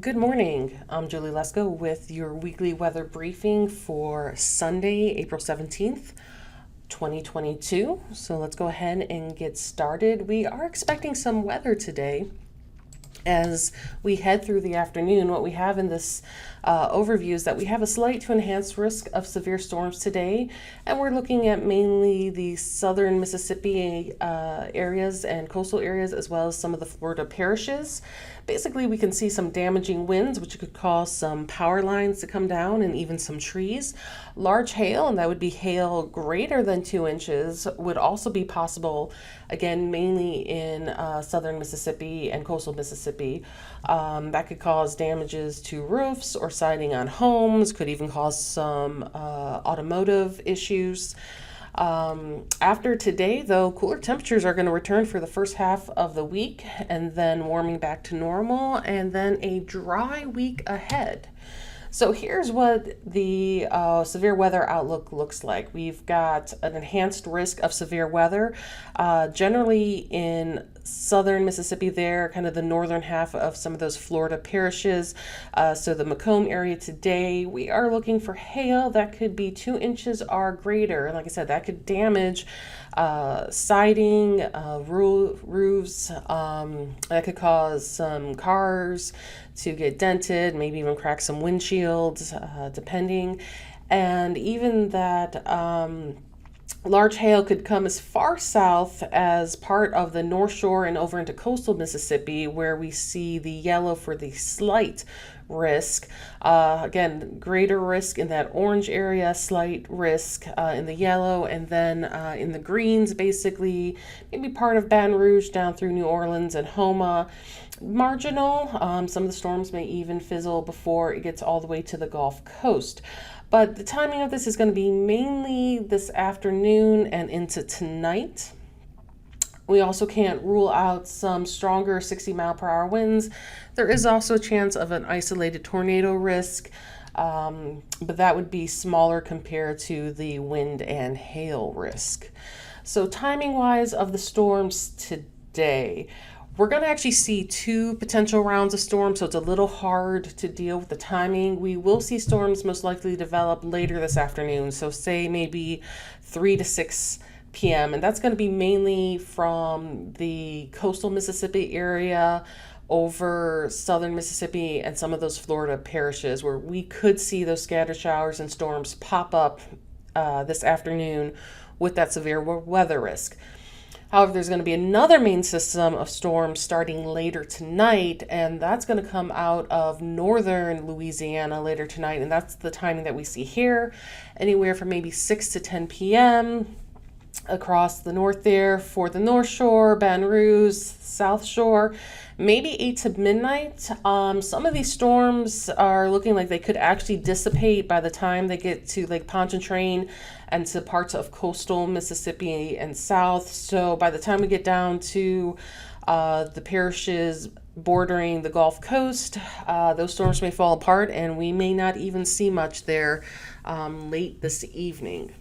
Good morning. I'm Julie Lesko with your weekly weather briefing for Sunday, April 17th, 2022. So let's go ahead and get started. We are expecting some weather today. As we head through the afternoon, what we have in this overview is that we have a slight to enhanced risk of severe storms today, and we're looking at mainly the southern Mississippi areas and coastal areas, as well as some of the Florida parishes. Basically, we can see some damaging winds, which could cause some power lines to come down and even some trees. Large hail, and that would be hail greater than 2 inches, would also be possible, again, mainly in southern Mississippi and coastal Mississippi. That could cause damages to roofs or siding on homes, could even cause some automotive issues. After today, though, cooler temperatures are going to return for the first half of the week and then warming back to normal, and then a dry week ahead. So here's what the severe weather outlook looks like. We've got an enhanced risk of severe weather, generally in southern Mississippi there, kind of the northern half of some of those Florida parishes. So the Macomb area today, we are looking for hail that could be 2 inches or greater. And like I said, that could damage siding, roofs, that could cause some cars to get dented, maybe even crack some windshields, depending. And even that large hail could come as far south as part of the North Shore and over into coastal Mississippi, where we see the yellow for the slight risk. Again, greater risk in that orange area, slight risk in the yellow, and then in the greens, basically, maybe part of Baton Rouge down through New Orleans and Homa. Marginal. Some of the storms may even fizzle before it gets all the way to the Gulf Coast. But the timing of this is going to be mainly this afternoon and into tonight. We also can't rule out some stronger 60-mile-per-hour winds. There is also a chance of an isolated tornado risk, but that would be smaller compared to the wind and hail risk. So timing-wise of the storms today, we're going to actually see 2 potential rounds of storms, so it's a little hard to deal with the timing. We will see storms most likely develop later this afternoon, so say maybe 3 to 6 p.m., and that's going to be mainly from the coastal Mississippi area over southern Mississippi and some of those Florida parishes, where we could see those scattered showers and storms pop up this afternoon with that severe weather risk. However, there's going to be another main system of storms starting later tonight, and that's going to come out of northern Louisiana later tonight, and that's the timing that we see here, anywhere from maybe 6 to 10 p.m. across the north there for the North Shore, Baton Rouge, South Shore, maybe 8 to midnight. Some of these storms are looking like they could actually dissipate by the time they get to Lake Pontchartrain and to parts of coastal Mississippi and south. So by the time we get down to the parishes bordering the Gulf Coast, those storms may fall apart, and we may not even see much there late this evening.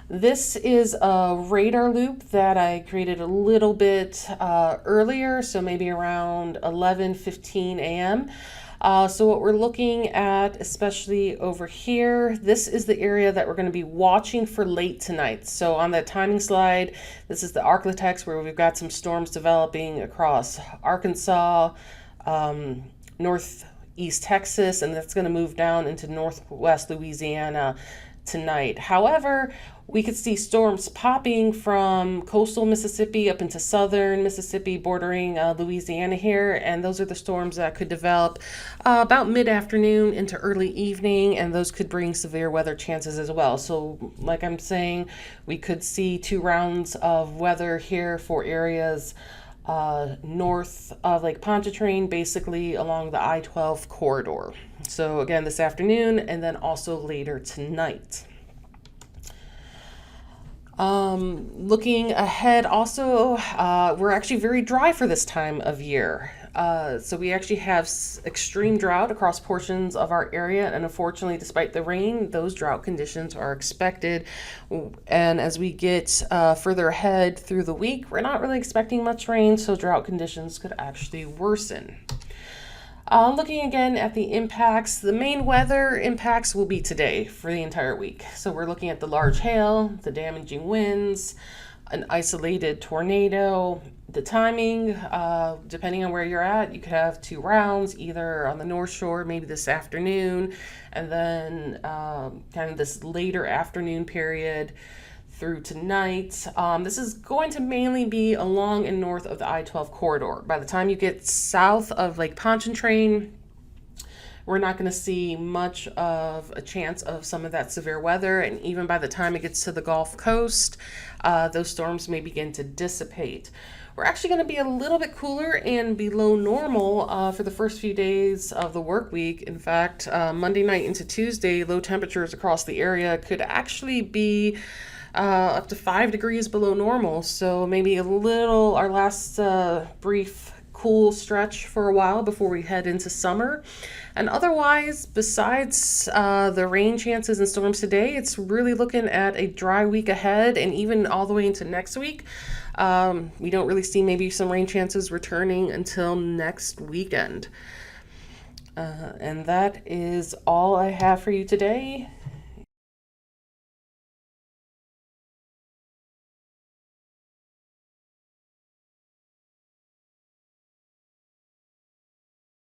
This is a radar loop that I created a little bit earlier, so maybe around 11:15 a.m. So what we're looking at, especially over here, this is the area that we're going to be watching for late tonight. So on that timing slide, this is the Arklatex, where we've got some storms developing across Arkansas, northeast Texas, and that's going to move down into northwest Louisiana tonight. However, we could see storms popping from coastal Mississippi up into southern Mississippi, bordering Louisiana here, and those are the storms that could develop about mid-afternoon into early evening, and those could bring severe weather chances as well. So like I'm saying, we could see 2 rounds of weather here for areas north of Lake Pontchartrain, basically along the I-12 corridor. So again, this afternoon and then also later tonight. Looking ahead also, we're actually very dry for this time of year. So we actually have extreme drought across portions of our area, and unfortunately, despite the rain, those drought conditions are expected. And as we get further ahead through the week, we're not really expecting much rain, so drought conditions could actually worsen. Looking again at the impacts, the main weather impacts will be today for the entire week. So we're looking at the large hail, the damaging winds, an isolated tornado. The timing, depending on where you're at, you could have 2 rounds, either on the North Shore, maybe this afternoon, and then kind of this later afternoon period through tonight. This is going to mainly be along and north of the I-12 corridor. By the time you get south of Lake Pontchartrain, we're not going to see much of a chance of some of that severe weather. And even by the time it gets to the Gulf Coast, those storms may begin to dissipate. We're actually going to be a little bit cooler and below normal for the first few days of the work week. In fact, Monday night into Tuesday, low temperatures across the area could actually be up to 5 degrees below normal. So maybe a little, our last brief cool stretch for a while before we head into summer. And otherwise, besides the rain chances and storms today, it's really looking at a dry week ahead, and even all the way into next week. We don't really see maybe some rain chances returning until next weekend. And that is all I have for you today.